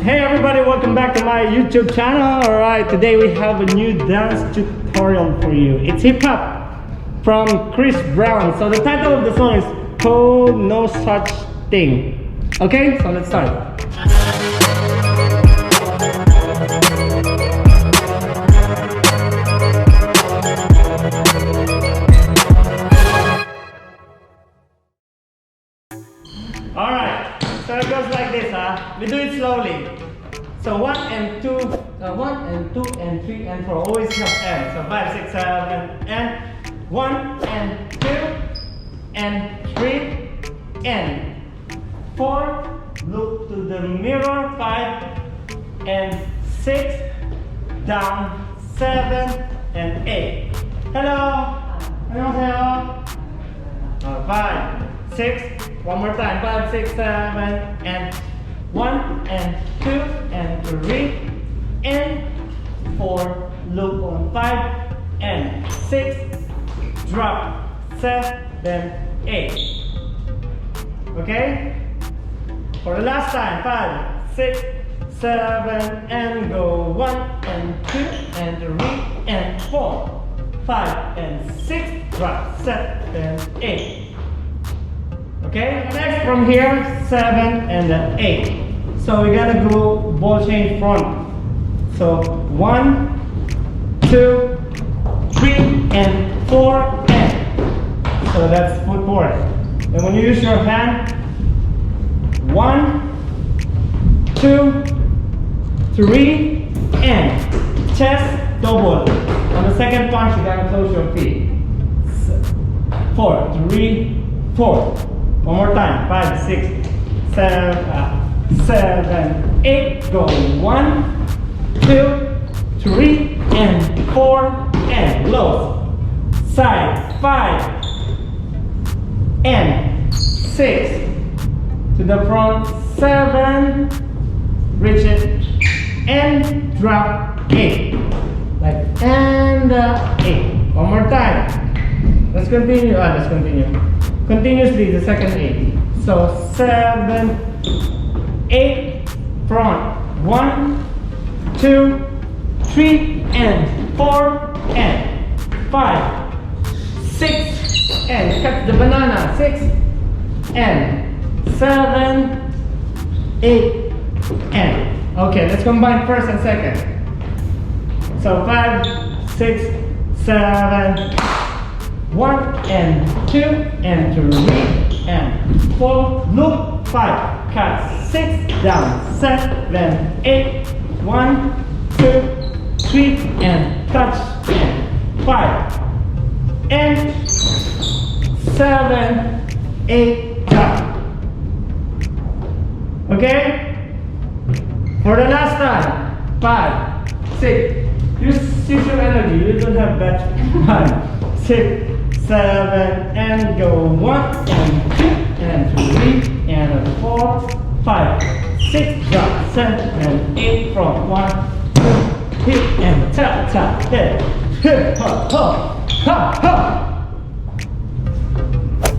Hey everybody, welcome back to my YouTube channel. Alright, today we have a new dance tutorial for you. It's hip hop from Chris Brown. So the title of the song is called No Such Thing. Okay, so let's start. Alright, so it goes like this, we do it slowly. So 1 and 2, 1 and 2 and 3 and 4, always have and. So 5, 6, 7 and 1 and 2 and 3 and 4. Look to the mirror, 5 and 6, down 7 and 8. Hello! 안녕하세요. 5, 6, one more time, 5, 6, 7 and 1 and 2 and 3 and 4. Look on 5 and 6. Drop 7, 8. Okay? For the last time, 5, 6, 7 and go 1 and 2 and 3 and 4. 5 and 6. Drop 7, 8. Okay, next from here, 7 and 8. So we gotta go ball change front. So 1, 2, 3 and 4 and. So that's footboard. And when you use your hand, 1, 2, 3 and chest double. On the second punch, you gotta close your feet. 4, 3, 4. One more time. 5, 6, 7, 8. Go 1, 2, 3 and 4 and close. Side 5 and 6 to the front. 7. Reach it and drop 8. Like and 8. One more time. Let's continue. Let's continue. Continuously the second 8. So 7, 8 front. 1, 2, 3 and 4 and 5, 6 and cut the banana. 6 and 7, 8 and. Okay, let's combine first and second. So 5, 6, 7. 1 and 2 and 3 and 4. Look 5. Cut 6 down 7, 8. 1, 2, 3 and touch and 5 and 7, 8 down. Okay? For the last time. 5, 6. Use your energy. You don't have that. 5, 6, 7 and go 1 and 2 and 3 and 4, 5, 6, drop 7 and 8 from 1, 2, 3 and tap tap head, hip hop hop hop hop.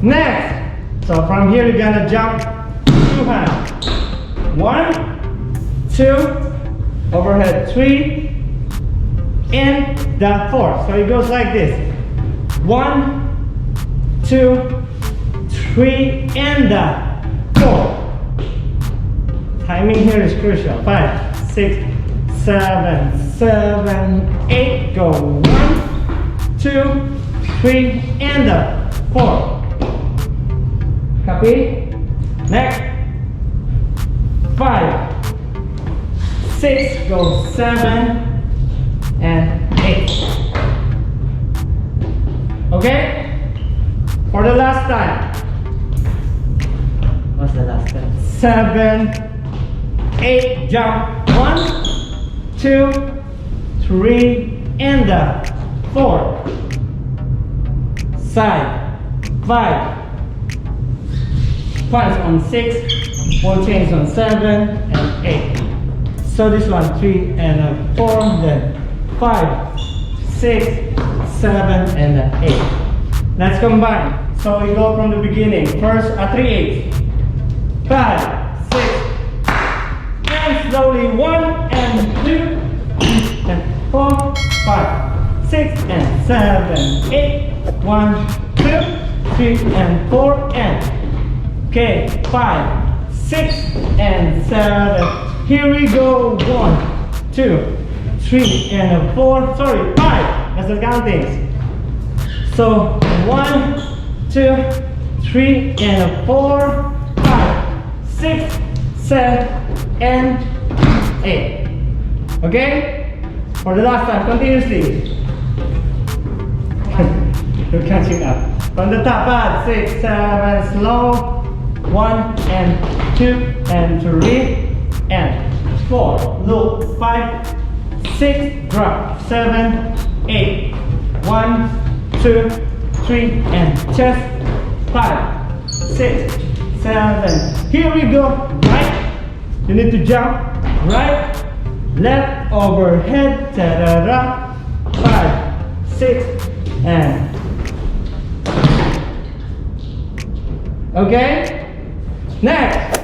Next, so from here you're gonna jump 2 hands, 1, 2, overhead 3 and the 4. So it goes like this. 1, 2, 3 and 4. Timing here is crucial. 5, 6, 7, 8. Go 1, 2, 3 and 4. Copy? Next. 5, 6. Go 7 and 8. Okay? For the last time. What's the last time? 7, 8, jump. 1, 2, 3, and 4. Side. 5. Punch on 6. Ball change on 7 and 8. So this one 3 and 4. Then 5, 6, 7 and 8. Let's combine. So we go from the beginning. First a 3/8. 5, 6, and slowly. 1 and 2 and 4, 5, 6 and 7, 8. 1, 2, 3 and 4 and okay, 5, 6 and 7. Here we go. 1, 2, 3 and 4. Sorry, 5. That's the counting. So 1, 2, 3 and 4, 5, 6, 7 and 8. Okay? For the last time, continuously. You're catching up. From the top, 5, 6, 7, slow. 1 and 2 and 3 and 4. Look, 5, 6, drop. 7, 8. 1, 2, 3 and chest. 5, 6, 7. Here we go. Right. You need to jump. Right, left, overhead. Ta-da-da. 5, 6 and okay. Next.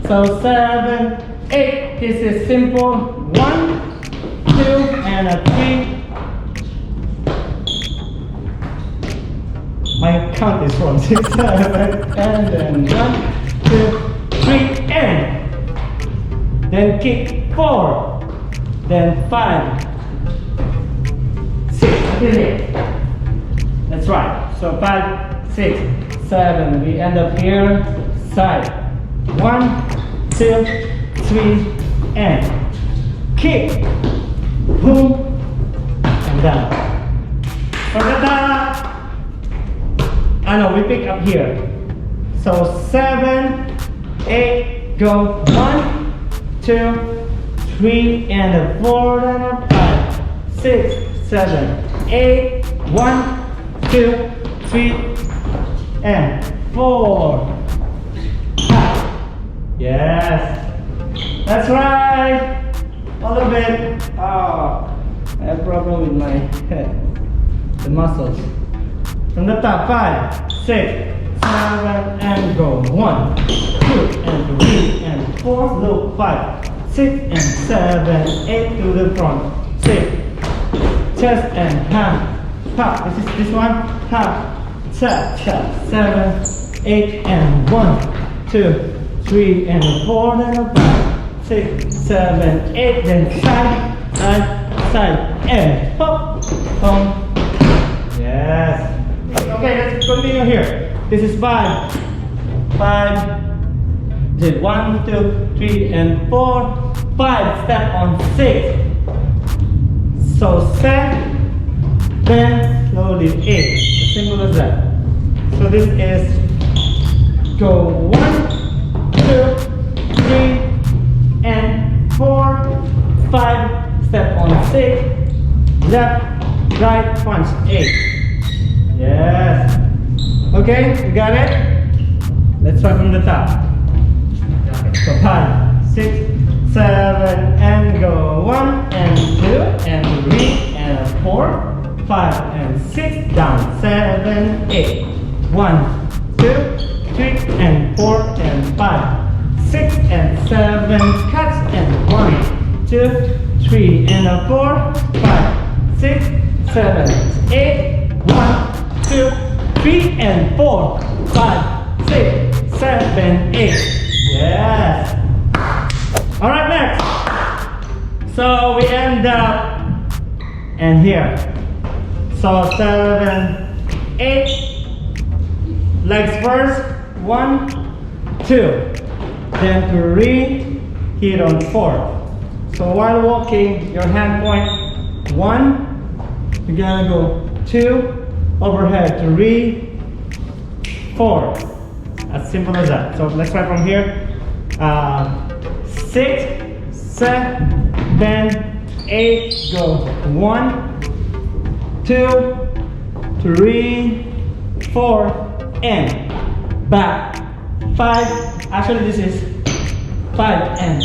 So 7, 8. This is simple. 1, 2 and a 3. My count is wrong. 6, 7 and then 1, 2, 3 and then kick 4, then 5, 6 until 8. That's right. So 5, 6, 7. We end up here. Side. 1, 2, 3 and kick. Boom and down. From the top. I know we pick up here. So 7, 8, go 1, 2, 3 and 4 and 5, 6, 7, 8, 1, 2, 3 and 4. Yes, that's right. A little bit. Oh, I have a problem with my head, the muscles. From the top, 5, 6, 7 and go. 1, 2 and 3 and 4. Look, 5, 6 and 7, 8 to the front. 6, chest and half. Half. This one. Half. Chest. 7, 8 and 1, 2, 3 and 4 and 5, 6, 7, 8. Then side, side and hop, hop. Yes. Okay, let's continue here. This is 5, 1, 2, 3 and 4, 5. Step on 6. So 7, then slowly 8. As simple as that. So this is go 1, 2, 3 and 4, 5. Step on 6. Left, right, punch 8. Yes. Okay, you got it? Let's start from the top. So 5, 6, 7 and go. 1 and 2 and 3 and 4, 5 and 6. Down. 7, 8. 1, 2, 3 and 4 and 5, 6 and 7. Cuts and 1, 2, 3 and 4, 5, 6, 7, 8. 1, 2, 3 and 4, 5, 6, 7, 8. Yes. All right, next. So we end up and here. So 7, 8. Legs first. 1, 2. Then 3. Hit on 4. So while walking, your hand point 1. You gotta go 2. Overhead 3, 4. As simple as that. So let's try from here. 6, 7, 8. Go 1, 2, 3, 4, and back. 5. Actually, this is 5 and.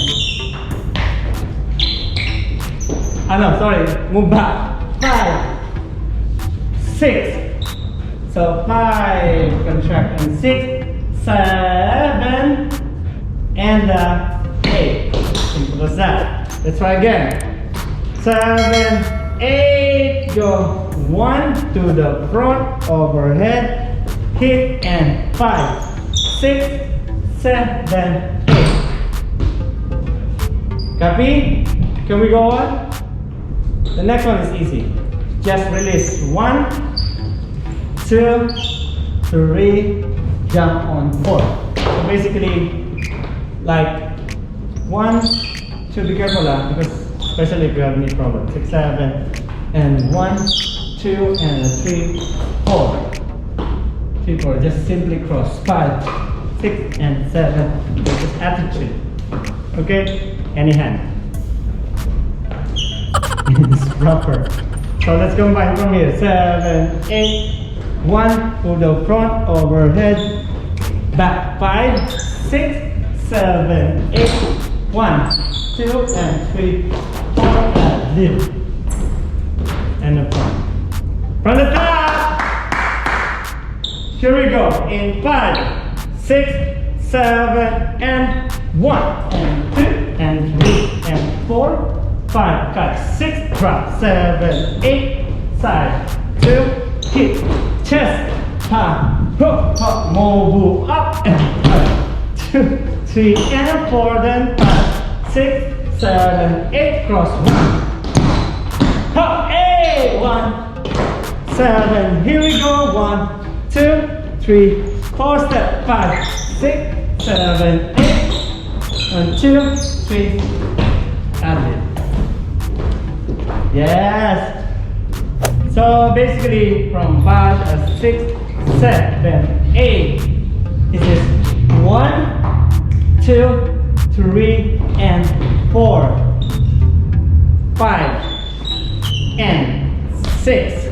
No, sorry. Move back. 5, 6. So 5, contract, and 6, 7, and 8. What's that? Let's try again. 7, 8, go 1 to the front, overhead, hit, and 5, 6, 7, 8. Copy? Can we go on? The next one is easy. Just release 1, 2, 3, jump on 4. So basically, like 1, 2, be careful because especially if you have knee problem. 6, 7, and 1, 2, and 3, 4. 3, 4. Just simply cross. 5, 6, and 7. Just attitude. Okay? Any hand. It's proper. So let's combine from here. 7, 8, 1 to the front, overhead, back. 5, 6, 7, 8, 1, 2, and 3, 4, and lift. And the front. From the top! Here we go. In 5, 6, 7, and 1, and 2, and 3, and 4, 5, cut, 6, drop, 7, 8, side, 2, hit, chest, hook, move up, and 1, 2, 3, and 4, then 5, 6, 7, 8, cross, 1, hop, 8, 1, 7, here we go, 1, 2, 3, 4, step, 5, 6, 7, 8, 1, 2, 3, and it. Yes. So basically from 5, 6, 7, 8. This is 1, 2, 3, and 4, 5, and 6.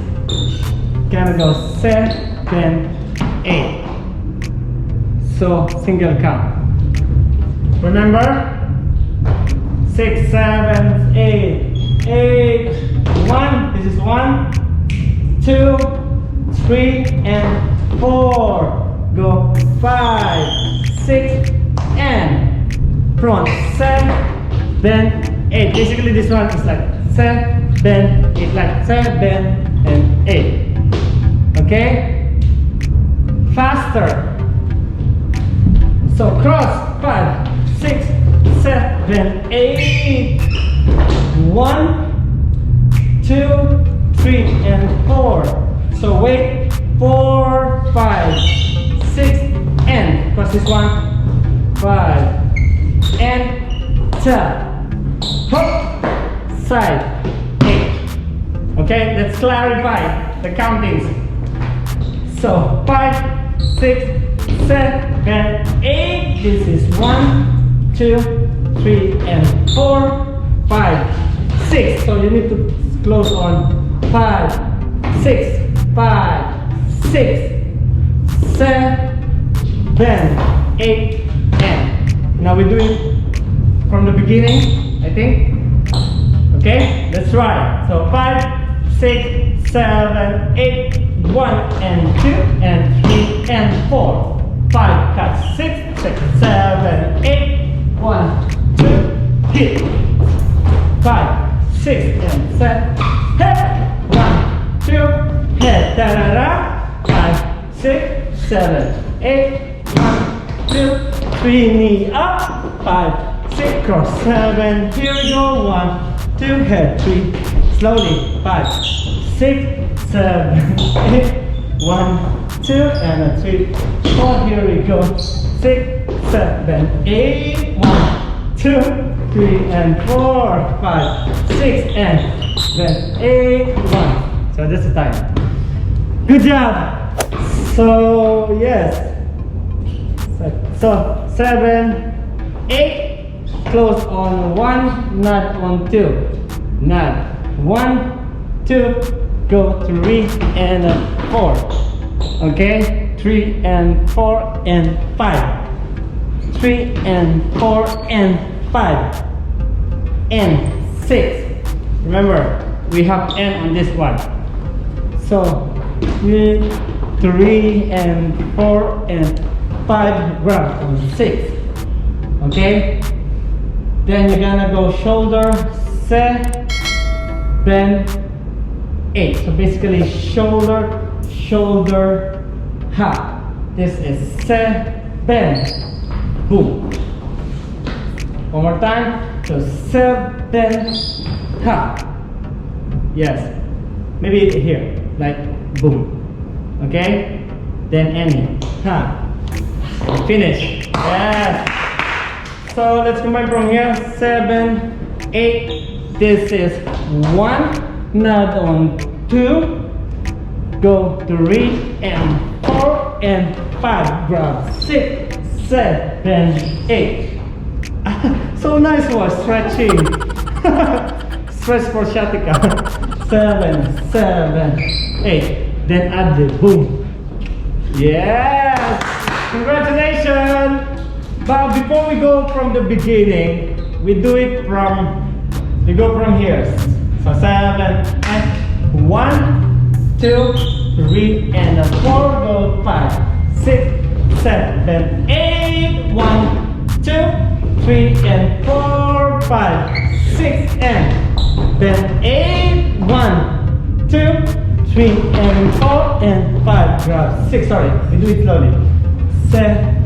Gonna go 7, 8. So single count. Remember? 6, 7, 8. 8, 1, this is 1, 2, 3, and 4. Go 5, 6, and front 7, 8. Basically, this one is like 7, 8, like 7 and 8. Okay? Faster. So cross 5, 6, 7, 8. 1, 2, 3, and 4. So wait, 4, 5, 6, and cross this one, 5, and tap, hook, side, 8. Okay, let's clarify the countings. So 5, 6, 7, 8. This is 1, 2, 3, and 4. 5, 6. So you need to close on 5, 6, 5, 6, 7, 8, and now we do it from the beginning, I think. Okay, let's try. So 5, 6, 7, 8, 1, and 2, and 3, and 4. 5, cut, 6, 7, 8, 1, 2, hit. 5, 6, and 7, head, 1, 2, head, da-da-da, 5, 6, 7, 8, 1, 2, 3, knee up, 5, 6, cross, 7, here we go, 1, 2, head, 3, slowly, 5, 6, 7, 8, 1, 2, and a 3, 4, here we go, 6, 7, 8, 1, 2, 3, and 4, 5, 6, and 7, 8, 1. So that's the time. Good job. So yes. So 7, 8, close on 1, not on 2. Not 1, 2, go 3 and 4. Okay, 3 and 4 and 5. 3 and 4 and 5 and 6. Remember, we have n on this one. So 3 and 4 and 5 grab on 6. Okay? Then you're gonna go shoulder, 7, 8. So basically shoulder, shoulder, ha. This is 7, boom. One more time. So 7, ha. Yes. Maybe here, like boom. Okay? Then any, ha. Finish. Yes. So let's combine from here. 7, 8. This is 1. Nod on 2. Go 3 and 4 and 5. Grab 6, 7, 8. So nice was stretching. Stretch for sciatica. 7, 7, 8. Then add the boom. Yes. Congratulations. But before we go from the beginning, we go from here. So 7 and 1, 2, 3 and 4. Go 5, 6, 7, 8. 1, 2, 3 and 4, 5, 6 and then 8. 1, 2, 3 and 4 and 5. Grab 6. Sorry, we do it slowly. 7,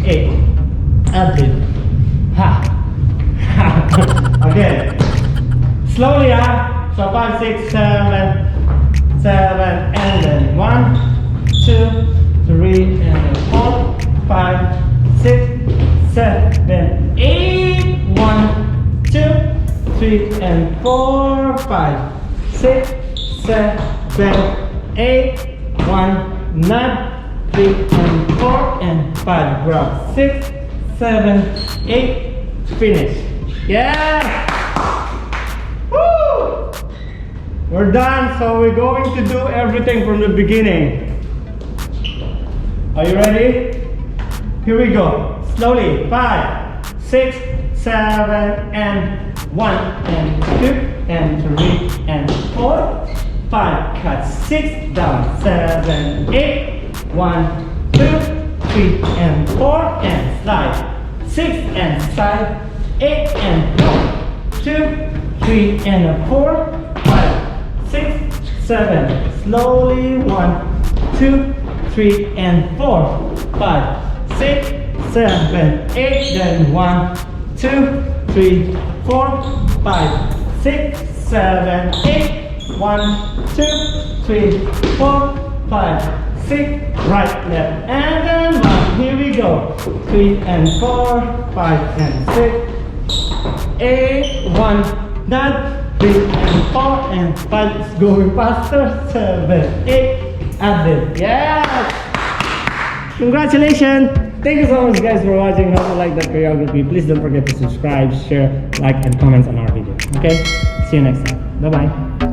8. Add it. Ha. Okay. Slowly, so 5, 6, 7, 7, and then 1, 2, 3, and then 4, 5, 6, 7, 8. 1, 2, 3, and 4, 5, 6, 7, 8. 1, nod, 3, and 4, and 5. Grab 6, 7, 8. Finish. Yeah. Woo! We're done. So we're going to do everything from the beginning. Are you ready? Here we go. Slowly. 5, 6, 7, and 1, and 2, and 3, and 4, 5. Cut 6 down. 7, 8. 1, 2, 3, and 4, and slide. 6 and side. 8 and 1, 2, 3 and 4, 5, 6, 7. Slowly. 1, 2, 3 and 4, 5, 6, 7, 8. Then 1, 2, 3, 4, 5, 6, 7, 8. 1, 2, 3, 4, 5, 6. Right, left, and then 1. Here we go. 3 and 4, 5 and 6. 8, 1, nod, 3 and 4 and 5. It's going faster. 7, 8. Add it. Yes! Congratulations! Thank you so much guys for watching. Hope you like that choreography. Please don't forget to subscribe, share, like, and comment on our video. Okay? See you next time. Bye bye.